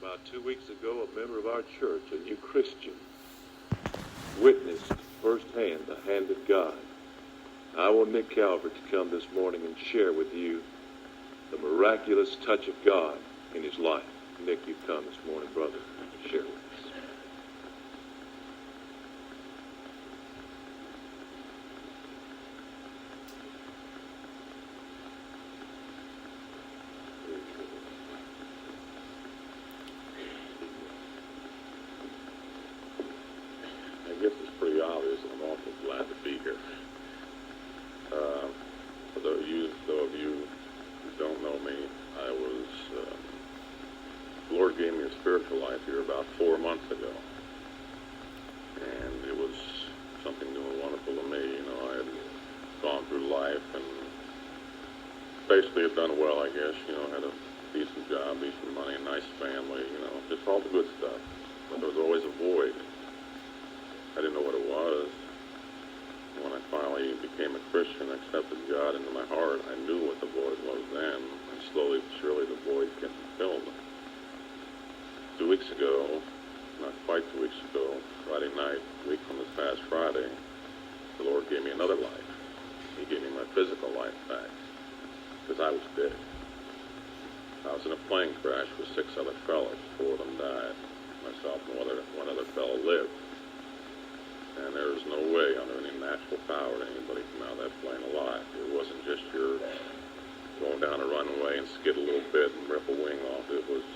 About 2 weeks ago, a member of our church, a new Christian, witnessed firsthand the hand of God. I want Nick Calvert to come this morning and share with you the miraculous touch of God in his life. Nick, you come this morning, brother, to share with us. I guess it's pretty obvious. I'm awful glad to be here. For those of you who don't know me, the Lord gave me a spiritual life here about 4 months ago. And it was something new and wonderful to me. You know, I had gone through life and basically had done well, I guess. You know, had a decent job, decent money, a nice family, you know, just all the good stuff. But there was always a void. I didn't know what it was. When I finally became a Christian, accepted God into my heart, I knew what the void was then, and slowly but surely the void kept filled. 2 weeks ago, not quite 2 weeks ago, Friday night, a week from this past Friday, the Lord gave me another life. He gave me my physical life back, because I was dead. I was in a plane crash with 6 other fellows. 4 of them died. Myself and one other fellow lived. And there was no way under any natural power that anybody came out of that plane alive. It wasn't just your going down a runway and skid a little bit and rip a wing off. It was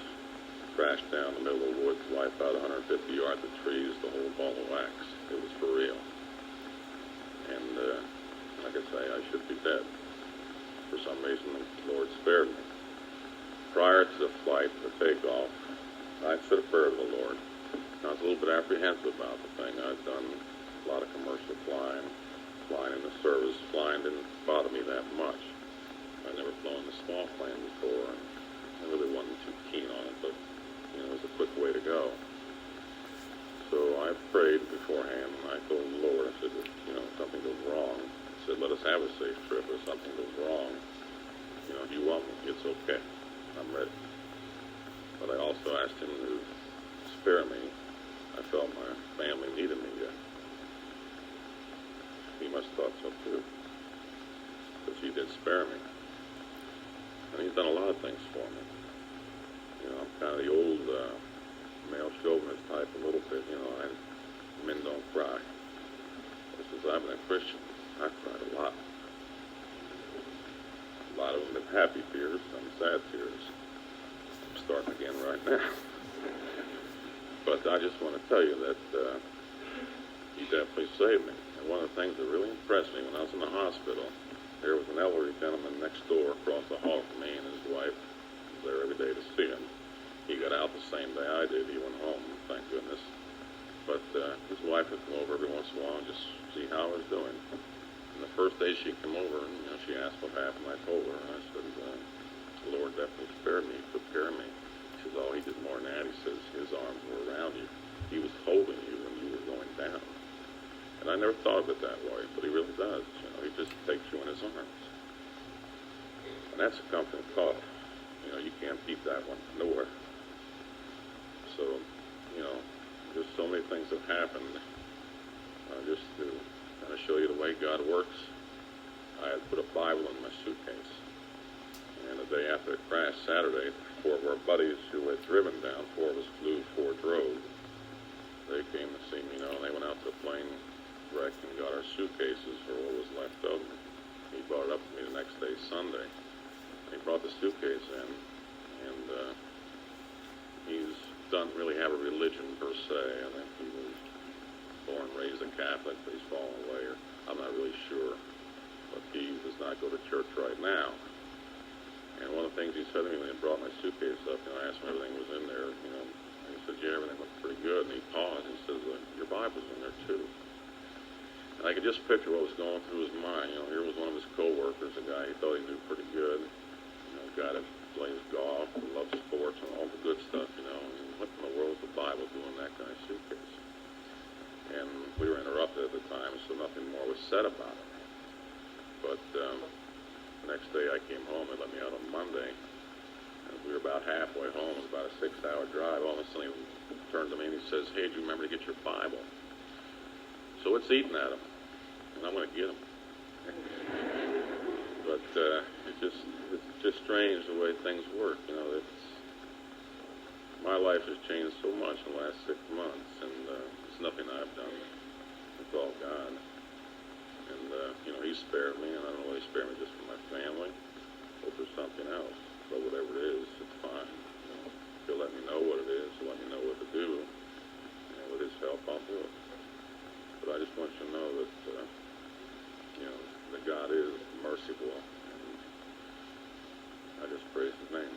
crashed down the middle of the woods, wipe out 150 yards of trees, the whole ball of wax. It was for real. And like I say, I should be dead. For some reason, the Lord spared me. Prior to the flight, the takeoff, I said a prayer to the Lord. I was a little bit apprehensive about the thing. I'd done a lot of commercial flying in the service. Flying didn't bother me that much. I'd never flown a small plane before, and I really wasn't too keen on it, but, you know, it was a quick way to go. So I prayed beforehand, and I told the Lord, I said, you know, if something goes wrong, I said, let us have a safe trip. If something goes wrong, you know, if you want me, it's okay. I'm ready. But I also asked him to spare me. I felt my family needed me yet. He must have thought so too, because he did spare me. And he's done a lot of things for me. You know, I'm kind of the old male chauvinist type a little bit. You know, men don't cry. Since I've been a Christian, I've cried a lot. A lot of them have been happy tears, some sad tears. I'm starting again right now. But I just want to tell you that he definitely saved me. And one of the things that really impressed me when I was in the hospital, there was an elderly gentleman next door across the hall from me, and his wife was there every day to see him. He got out the same day I did. He went home, thank goodness. But his wife would come over every once in a while and just see how I was doing. And the first day she came over, and you know, she asked what happened. I told her, and I said, the Lord definitely spared me, took care of me. She says, oh, he did more than that. He says his arms were around you. He was holding you when you were going down. And I never thought of it that way, but he really does. You know, he just takes you in his arms. And that's a comforting thought. You know, you can't beat that one nowhere. So, you know, there's so many things that happened. Just to kind of show you the way God works, I had put a Bible in my suitcase. And the day after the crash, Saturday, 4 of our buddies who had driven down, 4 of us flew, 4 drove. They came to see me, you know, and they went out to the plane wreck and got our suitcases for what was left of them. He brought it up to me the next day, Sunday. He brought the suitcase in, and he doesn't really have a religion per se. I think he was born and raised a Catholic, but he's fallen away, or I'm not really sure. But he does not go to church right now. And one of the things he said to me when he brought my suitcase up, you know, I asked him if everything was in there, you know, and he said, yeah, everything looked pretty good. And he paused and he says, your Bible's in there too. And I could just picture what was going through his mind. You know, here was one of his co-workers, a guy he thought he knew pretty good, you know, a guy that plays golf, and loves sports and all the good stuff, you know. And what in the world is the Bible doing in that guy's suitcase? And we were interrupted at the time, so nothing more was said about it. But the next day I came home. They let me out on Monday. And we were about halfway home, it was about a 6-hour drive. All of a sudden he turned to me and he says, "Hey, do you remember to get your Bible?" So it's eating at him, and I'm going to get him. But it's just strange the way things work. You know, my life has changed so much in the last 6 months, and it's nothing I've done. It's all God. And you know, He spared me, and I don't know whether He spared me just for my family or for something else. But whatever it is, it's fine. You know, He'll let me know what it is. He'll let me know what to do. And with His help, I'll do it. But I just want you to know that, you know, that God is merciful, and I just praise His name.